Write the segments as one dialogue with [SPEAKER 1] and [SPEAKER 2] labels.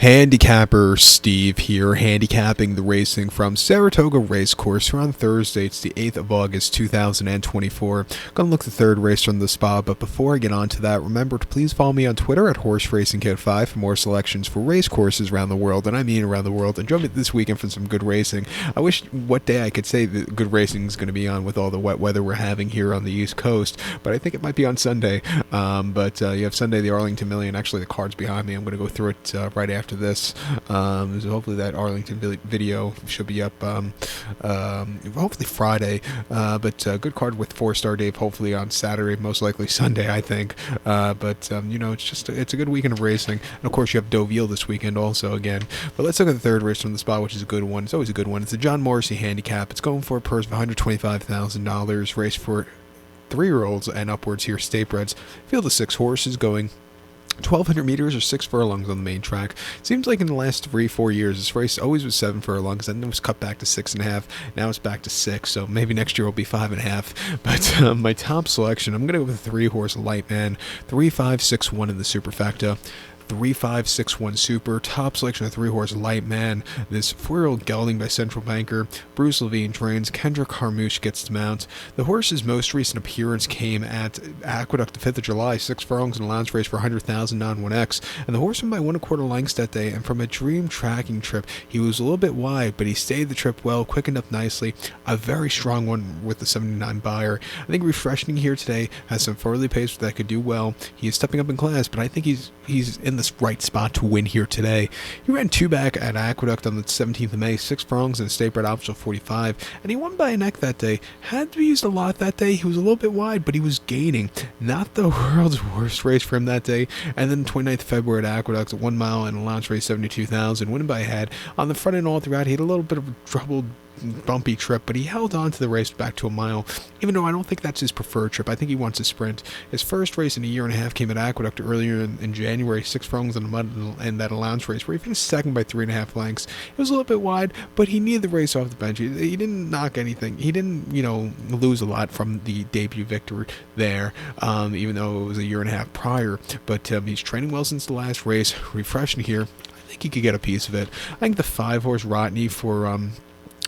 [SPEAKER 1] Handicapper Steve here, handicapping the racing from Saratoga Racecourse. We're on Thursday, it's the 8th of August, 2024. Gonna look the third race from the spot, but before I get on to that, remember to please follow me on Twitter at HorseRacingKid5 for more selections for race courses around the world, and I mean around the world, and join me this weekend for some good racing. I wish what day I could say that good racing is going to be on with all the wet weather we're having here on the East Coast, but I think it might be on Sunday. But you have Sunday, the Arlington Million. Actually, the card's behind me. I'm going to go through it right after this. So hopefully that Arlington video should be up hopefully Friday. But good card with 4-star Dave hopefully on Saturday, most likely Sunday, I think. But you know, it's a good weekend of racing. And of course, you have Deauville this weekend also again. But let's look at the third race from the spot, which is a good one. It's always a good one. It's the John Morrissey Handicap. It's going for a purse of $125,000. Race for 3-year-olds and upwards here, statebreds. Field of 6 horses going 1,200 meters or 6 furlongs on the main track. Seems like in the last 3-4 years, this race always was 7 furlongs, then it was cut back to 6.5. Now it's back to 6, so maybe next year will be 5.5. But my top selection, I'm going to go with a 3-horse light man, 3-5-6-1 in the superfecta. 3-5-6-1 super, top selection of 3-horse light man. This 4-year-old gelding by Central Banker. Bruce Levine trains. Kendrick Harmouche gets to mount. The horse's most recent appearance came at Aqueduct the 5th of July, 6 furlongs in a allowance race for $100,000 on 1X, and the horse won by 1 1/4 lengths that day. And from a dream tracking trip, he was a little bit wide, but he stayed the trip well, quickened up nicely. A very strong one with the 79 buyer. I think refreshing here today, has some early pace that could do well. He is stepping up in class, but I think he's in this right spot to win here today. He ran 2 back at Aqueduct on the 17th of May, 6 furlongs and a state-bred optional 45, and he won by a neck that day. Had to be used a lot that day. He was a little bit wide, but he was gaining. Not the world's worst race for him that day. And then 29th of February at Aqueduct, a 1 mile and a launch race, 72,000, winning by a head. On the front end all throughout, he had a little bit of a troubled bumpy trip, but he held on to the race back to a mile, even though I don't think that's his preferred trip. I think he wants a sprint. His first race in a year and a half came at Aqueduct earlier in January, 6 furlongs in the mud in that allowance race, where he finished second by 3.5 lengths. It was a little bit wide, but he needed the race off the bench. He didn't knock anything. He didn't, lose a lot from the debut victory there, even though it was a year and a half prior. But he's training well since the last race, refreshing here. I think he could get a piece of it. I think the 5-horse Rodney for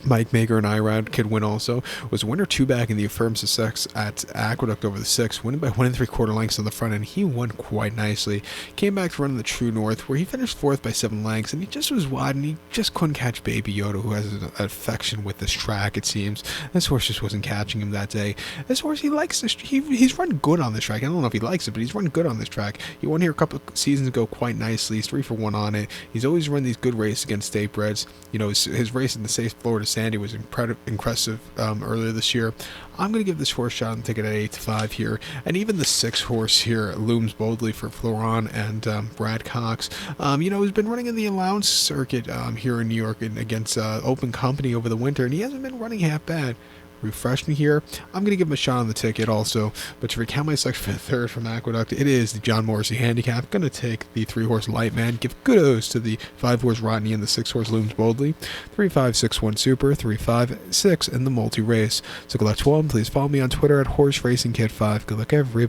[SPEAKER 1] Mike Maker and Irad could win also. Was winner 2 back in the Affirmed Sussex at Aqueduct over the 6, winning by 1 3/4 lengths on the front end. He won quite nicely. Came back to run in the True North, where he finished 4th by 7 lengths, and he just was wide, and he just couldn't catch Baby Yoda, who has an affection with this track, it seems. This horse just wasn't catching him that day. This horse, he likes this. He's run good on this track. I don't know if he likes it, but he's run good on this track. He won here a couple of seasons ago quite nicely. He's 3 for 1 on it. He's always run these good races against statebreds. His race in the Safe Florida Sandy was impressive earlier this year. I'm going to give this horse a shot on the ticket at 8-5 here. And even the 6-horse here looms boldly for Florent and Brad Cox. He's been running in the allowance circuit here in New York and against Open Company over the winter, and he hasn't been running half bad. Refresh me here. I'm going to give him a shot on the ticket also, but to recount my selection for the third from Aqueduct, it is the John Morrissey Handicap. I'm going to take the 3-horse Light Man, give kudos to the 5-horse Rodney and the 6-horse Looms Boldly, 3-5-6-1 Super, 3-5-6 in the multi-race. So good luck to all, and please follow me on Twitter at HorseRacingKid5. Good luck everybody.